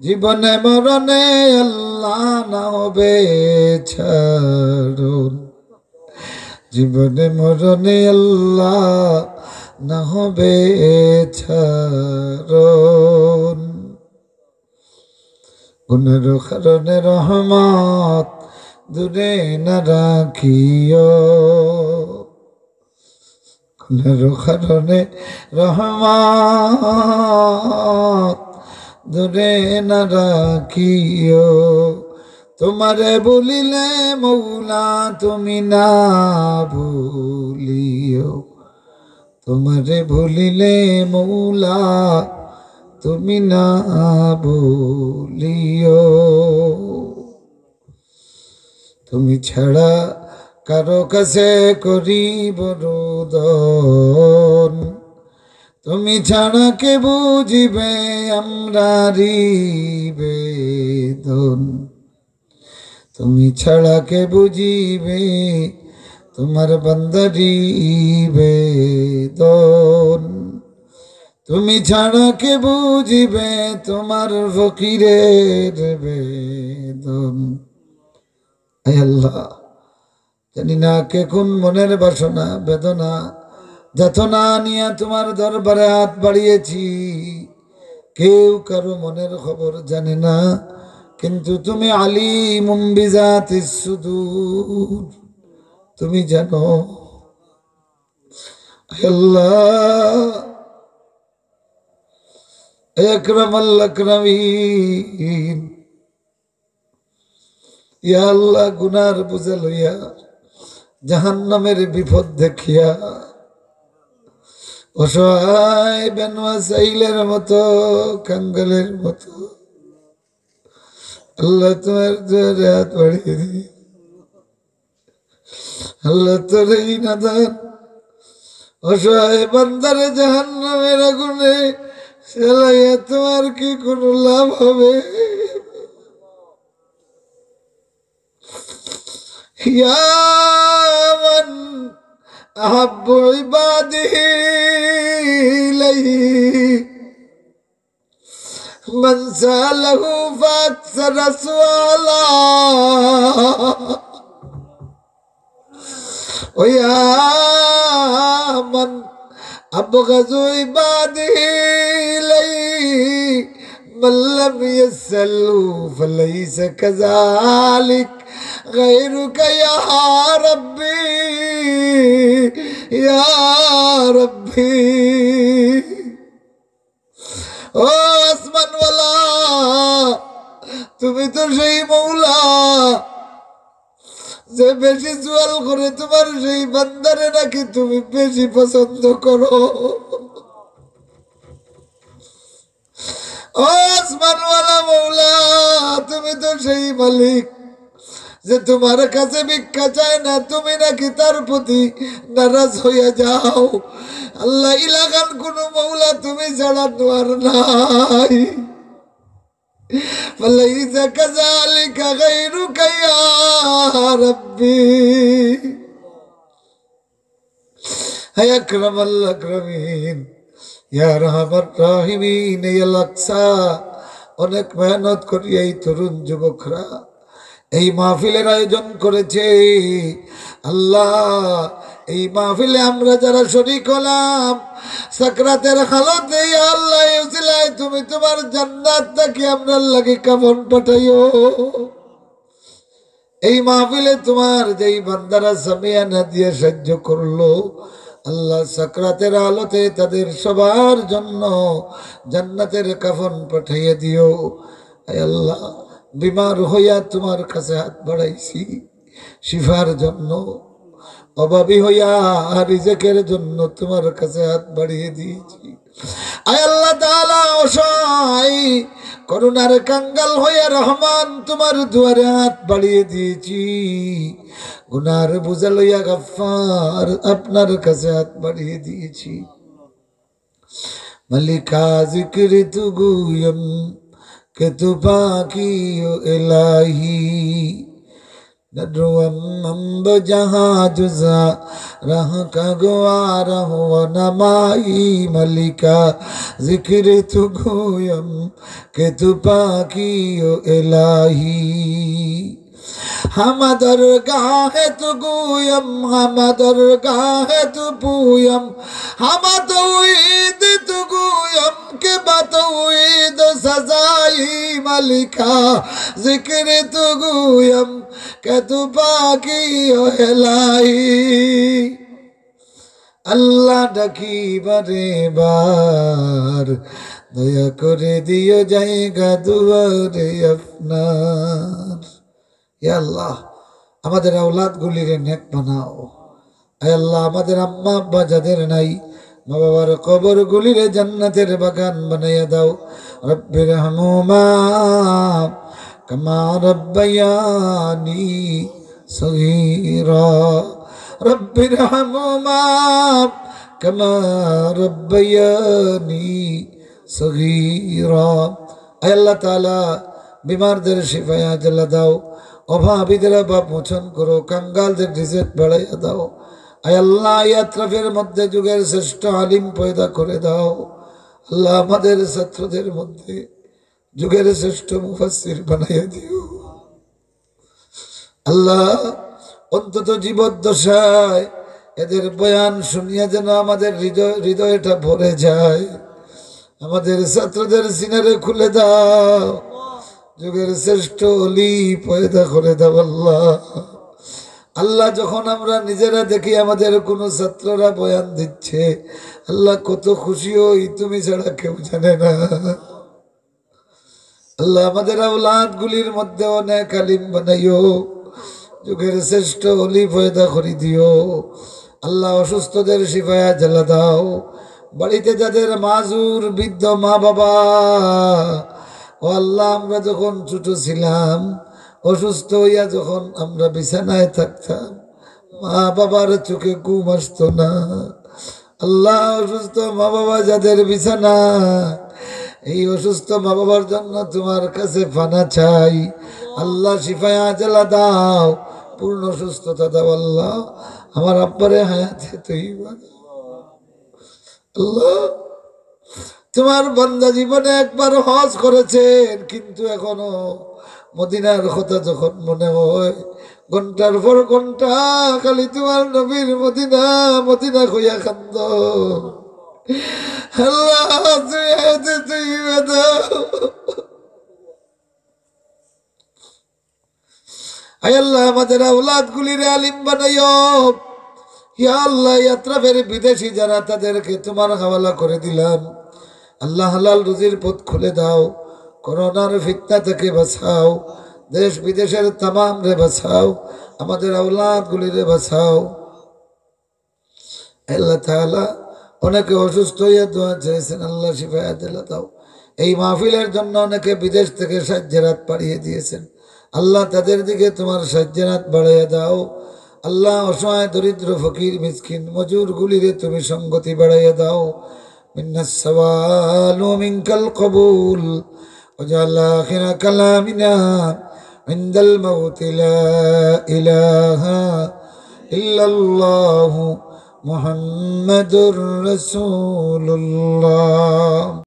জীবনে মরণে আল্লাহ না হবে ছাড়ুন, জীবনে মরণে আল্লাহ না হবে ছাড়ুন। গুণের কারণে রহমত দূরে না রাখিও, গুণের কারণে রহমত দূরে না রাখিও। তোমারে বলিলে মৌলা তুমি না ভুলিও, তোমারে ভুলিলে মৌলা তুমি না ভুলিও। তুমি ছাড়া কারো কাছে করিব রোদন, তুমি ছাড়া কে বুঝিবে আমরারি বেদন, তুমি ছাড়া কে বুঝিবে তোমার বান্দারি বেদন, তুমি ছাড়া কে বুঝিবে তোমার ফকিরের বেদন। আয় আল্লাহ, জানি না কে কোন মনের বাসনা বেদনা যাতনা নিয়ে তোমার দরবারে হাত বাড়িয়েছি, কেউ কারো মনের খবর জানে না, কিন্তু তুমি আলিমুম বিজাতিস সুদূর, তুমি জানো। আল্লাহ আকরামাল আকরামিন, ইয়া আল্লাহ, গুনার বুঝে লইয়া জাহান্নামের বিপদ দেখিয়া অসহায় বেনওয়া সাইলের মতো কাঙ্গালের মতো আল্লাহ তোমার দুয়ারে হাত বাড়িয়ে দি। আল্লাহ তোর এই নাদান অসহায় বান্দারে জাহান্নামের আগুনে সেলাইয়া তোমার কি কোনো লাভ হবে? ইয়া মান আহাব্বু ইবাদিহি ইলাইহি মান সালাহু ফাকসারা সুআলা, ওয়া মান আবগাযু ইবাদিহি ইলাইহি মান লাম ইয়াসালু ফালাইসা কাযালিক غيرك يا ربي يا ربي। ও আসমানওয়ালা, তুমি তো সেই মৌলা যে বেশি জোয়াল করে তোমার সেই বান্দারে নাকি তুমি বেশি পছন্দ করো। ও আসমানওয়ালা মৌলা, তুমি তো সেই মালিক যে তোমার কাছে ভিক্ষা চায় না, তুমি নাকি তার প্রতি নারাজ হইয়া যাও। আল্লাহ, ইলাকান কোন মৌলা তুমি ছাড়া তোমার নাই। ফালাইসা কাযালিকা গায়রুকা ইয়া রাব্বি। হে আকরামাল আকরামিন, ইয়া আরহামার রাহিমিন, ইয়া লাকসা অনেক মেহনত করিয়া এই তরুণ যুবকরা এই মাহফিলের আয়োজন করেছে। আল্লাহ, এই মাহফিলে আমরা যারা শরীক হলাম সাকরাতের হালতে, আল্লাহ উসিলায় তুমি তোমার জান্নাত থেকে আমরা লাগি কাফন পাঠাইও। এই মাহফিলে তোমার যেই বান্দারা সামিয়ানা দিয়ে সাহায্য করলো, আল্লাহ সাকরাতের আলোতে তাদের সবার জন্য জান্নাতের কাফন পাঠাইয়ে দিও। আল্লাহ, বিমার হইয়া তোমার কাছে হাত বাড়াইছি শিফার জন্য, অভাবী হইয়া রিজেকের জন্য তোমার কাছে হাত বাড়িয়ে দিয়েছি। আয় আল্লাহ তাআলা, অসহায় করুণার কাঙ্গাল হইয়া রহমান তোমার দুয়ারে হাত বাড়িয়ে দিয়েছি। গুনার বোঝা লইয়া গফফার আপনার কাছে হাত বাড়িয়ে দিয়েছি। মালিকা জিক্রি তু গুয়ম কে তু পাকি ও ইলাহি, नद्रुवम जहाँ जुजा रह का गुआर हुआ नमाई मलिका जिक्र तु गोयम के तु पाकियो इलाही हम दरगाह तु गोयम हम दरगाह तु पूयम हम तौहीद तु गोयम के बतौहीद सजाई मलिका जिक्र तु गोयम के तु पाकियो इलाही আল্লাহ ডাকি বারে বার দয়া করে দিও জায়গা দুয়ারে আপনার। ইয়া আল্লাহ আমাদের আওলাদ গুলিরে নেক বানাও। আয় আল্লাহ আমাদের আম্মা আব্বা যাদের নাই মা বাবার কবর গুলিরে জান্নাতের বাগান বানাইয়া দাও। রব্বির হামুমা কামা রব্বায়ানি সগীরা রব্বির হামুমা কামা রব্বায়ানি সগীরা। আয় আল্লাহ তাআলা বিমারদের শিফায়া আজলা দাও, অভাবীদের অভাব মোচন করো, কাঙ্গালদের রিজিক বাড়াইয়া দাও। আয় আল্লাহ এই আত্রাফের মধ্যে যুগের শ্রেষ্ঠ আলিম পয়দা করে দাও। আল্লাহ আমাদের ছাত্রদের মধ্যে যুগের শ্রেষ্ঠ মুফাসসির বানাইয়া দিও। আল্লাহ অন্তত জীবদ্দশায় এদের বয়ান শুনিয়া যেন আমাদের হৃদয়টা ভরে যায়। আমাদের ছাত্রদের সিনারে খুলে দাও, যুগের শ্রেষ্ঠ অলি পয়দা করে দাও। আল্লাহ আল্লাহ যখন আমরা নিজেরা দেখি আমাদের কোনো ছাত্ররা বয়ান দিচ্ছে, আল্লাহ কত খুশি হই, তুমি ছাড়া কেউ জানে না। আল্লাহ আমাদের আওলাদ গুলির মধ্যে অনেক আলিম বানাইও, যুগের শ্রেষ্ঠ অলি পয়দা করে দিও। আল্লাহ অসুস্থদের শিফায়া জ্বালা দাও। বাড়িতে যাদের মাজুর বৃদ্ধ মা বাবা, ও আল্লাহ আমরা যখন ছোট ছিলাম অসুস্থ হইয়া যখন আমরা বিছানায় থাকতাম, মা বাবার চোখে ঘুম আসতো না। আল্লাহ অসুস্থ মা বাবা যাদের বিছানা, এই অসুস্থ মা বাবার জন্য তোমার কাছে ফানা চাই। আল্লাহ শিফায়া আজলা দাও, পূর্ণ সুস্থতা দাও। আল্লাহ আমার আব্বারে হায়াতে তৈবা। আল্লাহ তোমার বান্দা জীবনে একবার হজ করেছেন, কিন্তু এখনো মদিনার কথা যখন মনে হয় ঘন্টার পর ঘন্টা খালি তোমার নবীর মদিনা মদিনা কইয়া কান্দ। আল্লাহ তুমি হায়াতে তৈবা দাও। আয় আল্লাহ আমাদের আওলাদ গুলির আলিম বানাইও। ইয়া আল্লাহ ইয়াত্রাফের বিদেশি যারা তাদেরকে তোমার হাওয়ালা করে দিলাম, আল্লাহ হালাল রুজির পথ খুলে দাও। করোনার ফিতনা থেকে বাঁচাও, দেশ বিদেশের তামাম রে বাঁচাও, আমাদের আওলাদ গুলিরে বাঁচাও। আল্লাহ তাআলা অনেকে অসুস্থ হইয়া দোয়া চেয়েছেন, আল্লাহ শিফায়া দিলা দাও। এই মাহফিলের জন্য অনেকে বিদেশ থেকে সাহায্যের হাত বাড়িয়ে দিয়েছেন, আল্লাহ তাদের দিকে তোমার সাহায্যের হাত বাড়াইয়া দাও। আল্লাহ অসহায় দরিদ্র ফকির মিসকিন মজুর গুলিরে তুমি সঙ্গতি বাড়াইয়া দাও। মিন্নাস সাওয়ালু মিনকাল কবুল ওয়াজআল আখিরা কালামিনা ইনদাল মাউত লা ইলাহা ইল্লাল্লাহু মুহাম্মাদুর রাসূলুল্লাহ।